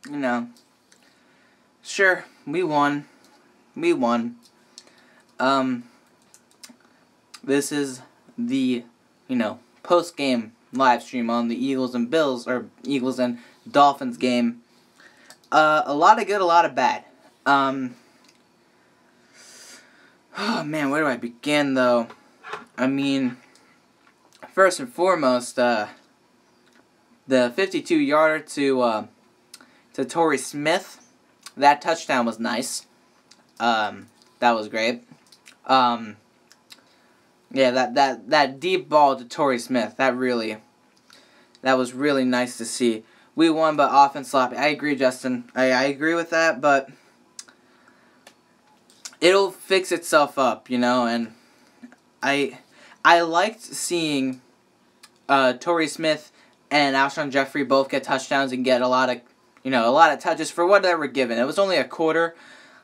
you know, sure, we won. We won. This is the, post-game live stream on the Eagles and Bills, or Eagles and Dolphins game. A lot of good, a lot of bad. Oh man, where do I begin though? I mean, first and foremost, the 52-yarder to Torrey Smith, that touchdown was nice. That was great. Yeah, that deep ball to Torrey Smith, that was really nice to see. We won, but offense sloppy. I agree, Justin. I agree with that, but it'll fix itself up, and I liked seeing Torrey Smith and Alshon Jeffrey both get touchdowns and get a lot of touches for what they were given. It was only a quarter,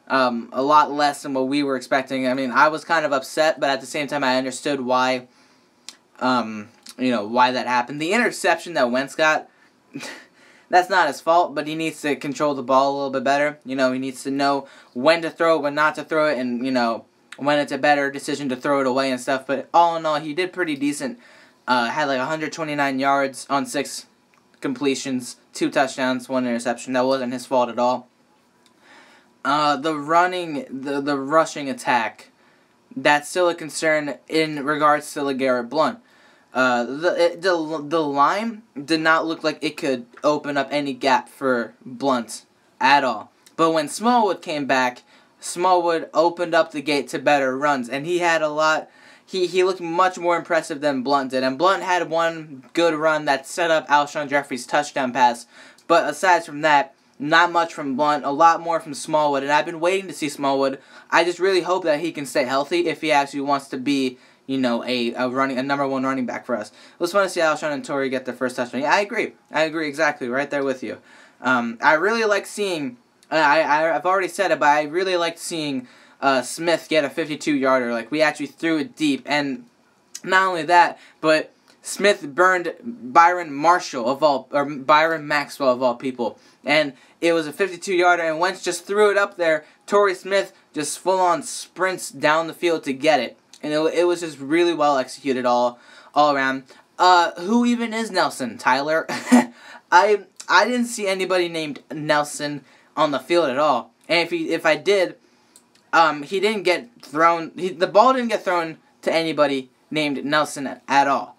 a lot less than what we were expecting. I mean, I was kind of upset, but at the same time, I understood why, why that happened. The interception that Wentz got, that's not his fault, but he needs to control the ball a little bit better. He needs to know when to throw it, when not to throw it, and, when it's a better decision to throw it away and stuff. But all in all, he did pretty decent. Had like 129 yards on 6 completions, 2 touchdowns, 1 interception. That wasn't his fault at all. The rushing attack, that's still a concern in regards to LeGarrette Blount. The line did not look like it could open up any gap for Blount at all. But when Smallwood came back, Smallwood opened up the gate to better runs, and he had a lot. He looked much more impressive than Blount did, and Blount had one good run that set up Alshon Jeffrey's touchdown pass. But aside from that, not much from Blount, a lot more from Smallwood, and I've been waiting to see Smallwood. I just really hope that he can stay healthy if he actually wants to be, a number 1 running back for us. It was fun to see Alshon and Torrey get their first touchdown. Yeah, I agree exactly, right there with you. I really like seeing, I've already said it, but I really liked seeing Smith get a 52-yarder. Like, we actually threw it deep, and not only that, but Smith burned Byron Maxwell of all people, and it was a 52-yarder, and Wentz just threw it up there. Torrey Smith just full-on sprints down the field to get it, and it was just really well executed all around. Who even is Nelson? Tyler? I didn't see anybody named Nelson on the field at all, and if I did, he didn't get thrown. The ball didn't get thrown to anybody named Nelson at all.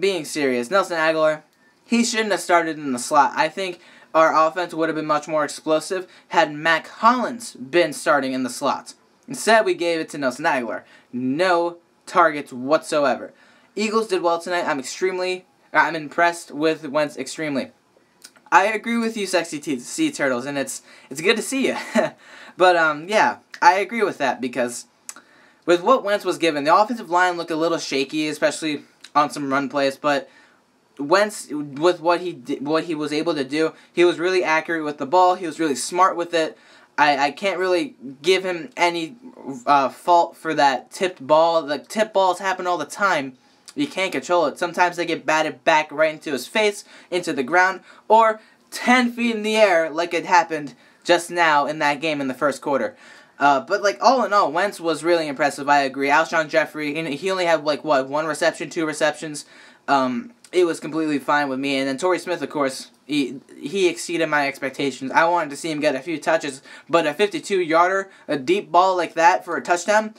Being serious, Nelson Aguilar, he shouldn't have started in the slot. I think our offense would have been much more explosive had Mac Hollins been starting in the slot. Instead, we gave it to Nelson Aguilar. No targets whatsoever. Eagles did well tonight. I'm impressed with Wentz extremely. I agree with you, Sexy Sea Turtles, and it's good to see you. But, yeah, I agree with that because with what Wentz was given, the offensive line looked a little shaky, especially on some run plays, but Wentz, with what he was able to do, he was really accurate with the ball. He was really smart with it. I can't really give him any fault for that tipped ball. The tipped balls happen all the time. You can't control it. Sometimes they get batted back right into his face, into the ground, or 10 feet in the air like it happened just now in that game in the first quarter. But, all in all, Wentz was really impressive, I agree. Alshon Jeffrey, he only had, 1 reception, 2 receptions. It was completely fine with me. And then Torrey Smith, of course, he exceeded my expectations. I wanted to see him get a few touches, but a 52-yarder, a deep ball like that for a touchdown,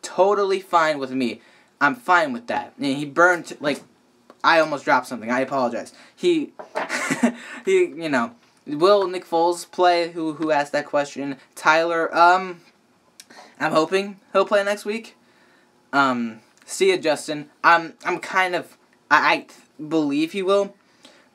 totally fine with me. I'm fine with that. And he burned, I almost dropped something. I apologize. Will Nick Foles play? Who asked that question? Tyler, I'm hoping he'll play next week. See ya, Justin. I'm kind of, I believe he will,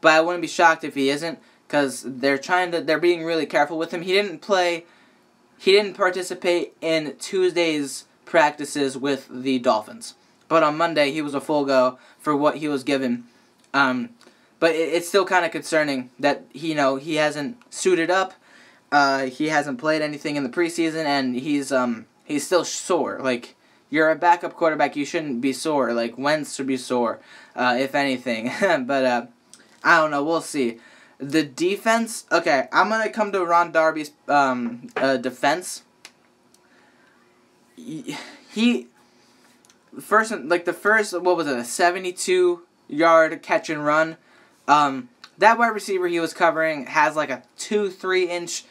but I wouldn't be shocked if he isn't, because they're being really careful with him. He didn't participate in Tuesday's practices with the Dolphins, but on Monday he was a full go for what he was given. But it's still kind of concerning that he hasn't suited up. He hasn't played anything in the preseason, and he's still sore. You're a backup quarterback, you shouldn't be sore. Wentz should be sore, if anything. But I don't know. We'll see. The defense, okay, I'm going to come to Ron Darby's defense. He first, like the first, what was it, a 72-yard catch and run. That wide receiver he was covering has like a 2-3 inch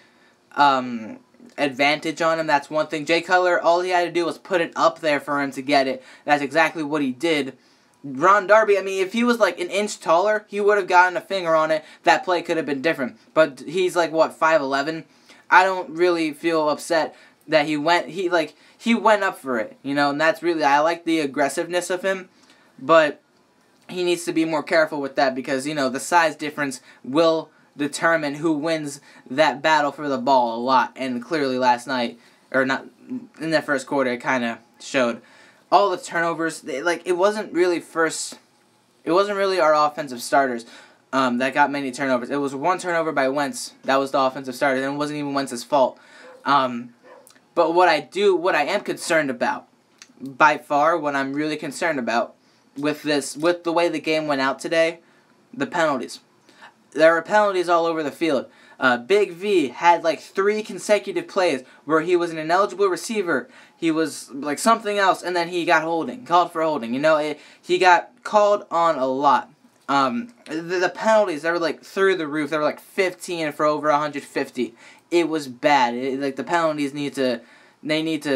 advantage on him. That's one thing. Jay Cutler, all he had to do was put it up there for him to get it. That's exactly what he did. Ron Darby, I mean, if he was like an inch taller, he would have gotten a finger on it. That play could have been different. But he's like, what, 5'11"? I don't really feel upset that he went up for it, you know, and that's really, I like the aggressiveness of him, but he needs to be more careful with that because, you know, the size difference will determine who wins that battle for the ball a lot, and clearly last night, or not, in the first quarter, it kind of showed. All the turnovers, it wasn't really our offensive starters that got many turnovers. It was one turnover by Wentz. That was the offensive starter, and it wasn't even Wentz's fault. But what I am concerned about, by far, what I'm really concerned about with the way the game went out today, the penalties. There were penalties all over the field. Big V had like 3 consecutive plays where he was an ineligible receiver. He was like something else, and then he got called for holding. You know, he got called on a lot. The penalties, they were like through the roof. They were like 15 for over 150. It was bad. The penalties need to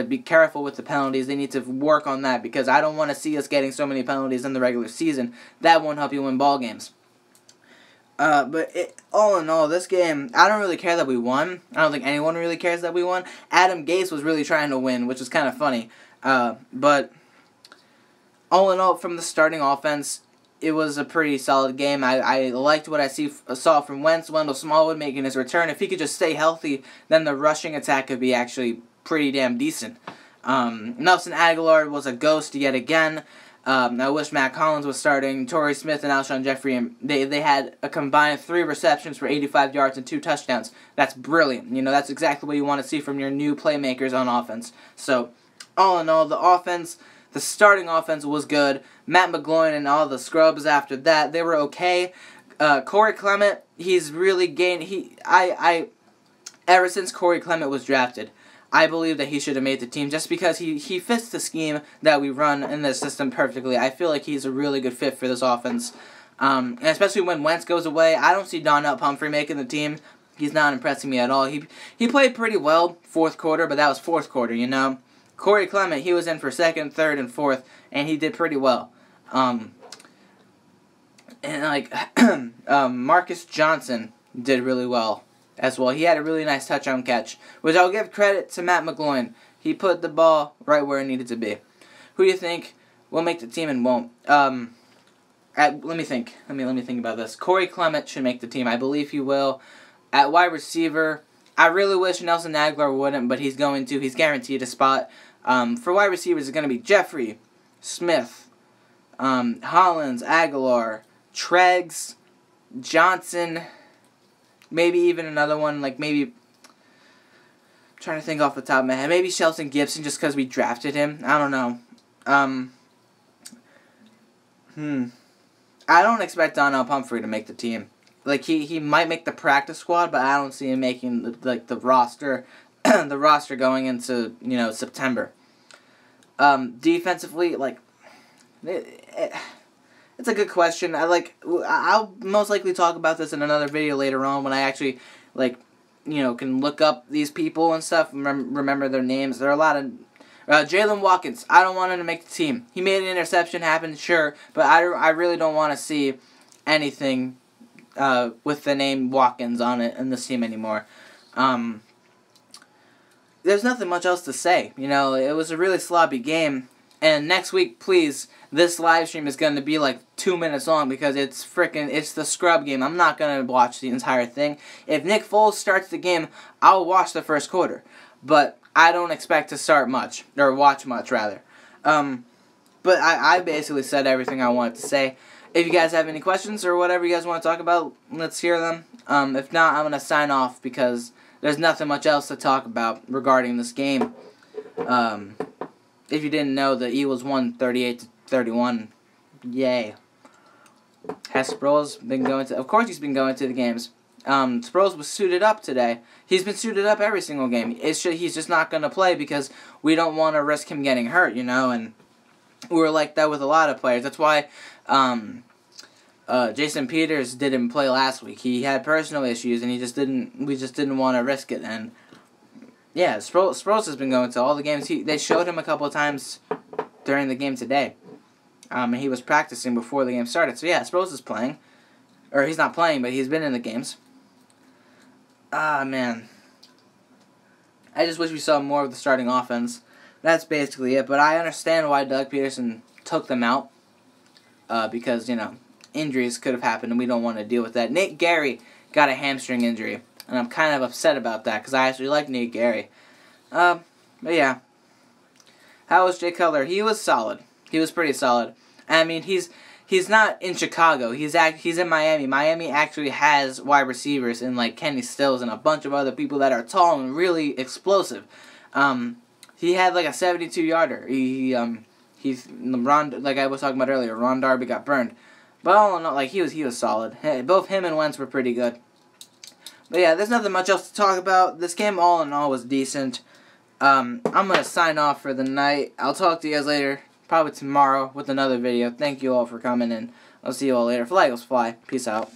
be careful with the penalties. They need to work on that because I don't want to see us getting so many penalties in the regular season. That won't help you win ball games. But all in all, this game, I don't really care that we won. I don't think anyone really cares that we won. Adam Gase was really trying to win, which was kind of funny. But all in all, from the starting offense, it was a pretty solid game. I liked what I saw from Wentz. Wendell Smallwood making his return. If he could just stay healthy, then the rushing attack could be actually pretty damn decent. Nelson Aguilar was a ghost yet again. I wish Matt Collins was starting. Torrey Smith and Alshon Jeffrey, and they had a combined 3 receptions for 85 yards and 2 touchdowns. That's brilliant. You know, that's exactly what you want to see from your new playmakers on offense. So, all in all, the offense, the starting offense was good. Matt McGloin and all the scrubs after that, they were okay. Corey Clement, he's really gained. Ever since Corey Clement was drafted, I believe that he should have made the team just because he fits the scheme that we run in this system perfectly. I feel like he's a really good fit for this offense. And especially when Wentz goes away, I don't see Donnell Pumphrey making the team. He's not impressing me at all. He played pretty well fourth quarter, but that was fourth quarter, you know. Corey Clement, he was in for second, third, and fourth, and he did pretty well. Marcus Johnson did really well as well. He had a really nice touchdown catch, which I'll give credit to Matt McGloin. He put the ball right where it needed to be. Who do you think will make the team and won't? Let me think. Let me think about this. Corey Clement should make the team. I believe he will. At wide receiver, I really wish Nelson Aguilar wouldn't, but he's going to. He's guaranteed a spot. For wide receivers, it's going to be Jeffrey, Smith, Hollins, Aguilar, Treggs, Johnson, maybe even another one, like maybe, I'm trying to think off the top of my head, maybe Shelton Gibson just because we drafted him. I don't know. I don't expect Donnell Pumphrey to make the team. Like, he might make the practice squad, but I don't see him making, the roster, the roster going into, you know, September. Defensively, it's a good question. I'll most likely talk about this in another video later on when I actually, can look up these people and stuff, remember their names. There are a lot of, Jalen Watkins, I don't want him to make the team. He made an interception happen, sure, but I really don't want to see anything with the name Watkins on it in this team anymore. There's nothing much else to say. You know, it was a really sloppy game. And next week, please, this live stream is going to be like 2 minutes long because it's the scrub game. I'm not going to watch the entire thing. If Nick Foles starts the game, I'll watch the first quarter. But I don't expect to start much, or watch much, rather. But I basically said everything I wanted to say. If you guys have any questions or whatever you guys want to talk about, let's hear them. If not, I'm going to sign off because there's nothing much else to talk about regarding this game. If you didn't know, the Eagles won 38-31. Yay. Has Sproles been going to... Of course he's been going to the games. Sproles was suited up today. He's been suited up every single game. He's just not going to play because we don't want to risk him getting hurt, you know, and we were like that with a lot of players. That's why Jason Peters didn't play last week. He had personal issues, and we just didn't want to risk it. And yeah, Sproles has been going to all the games. They showed him a couple of times during the game today. And he was practicing before the game started. So yeah, Sproles is playing. Or he's not playing, but he's been in the games. Ah, man. I just wish we saw more of the starting offense. That's basically it. But I understand why Doug Peterson took them out. Because, you know, injuries could have happened and we don't want to deal with that. Nate Gary got a hamstring injury. And I'm kind of upset about that because I actually like Nate Gary. But yeah. How was Jay Cutler? He was solid. He was pretty solid. I mean, he's not in Chicago. He's in Miami. Miami actually has wide receivers in like Kenny Stills and a bunch of other people that are tall and really explosive. He had like a 72-yarder. He's LeBron, like I was talking about earlier. Ron Darby got burned, but all in all, like he was solid. Hey, both him and Wentz were pretty good. But yeah, there's nothing much else to talk about. This game, all in all, was decent. I'm gonna sign off for the night. I'll talk to you guys later. Probably tomorrow with another video. Thank you all for coming in. I'll see you all later. Fly, Eagles, fly. Peace out.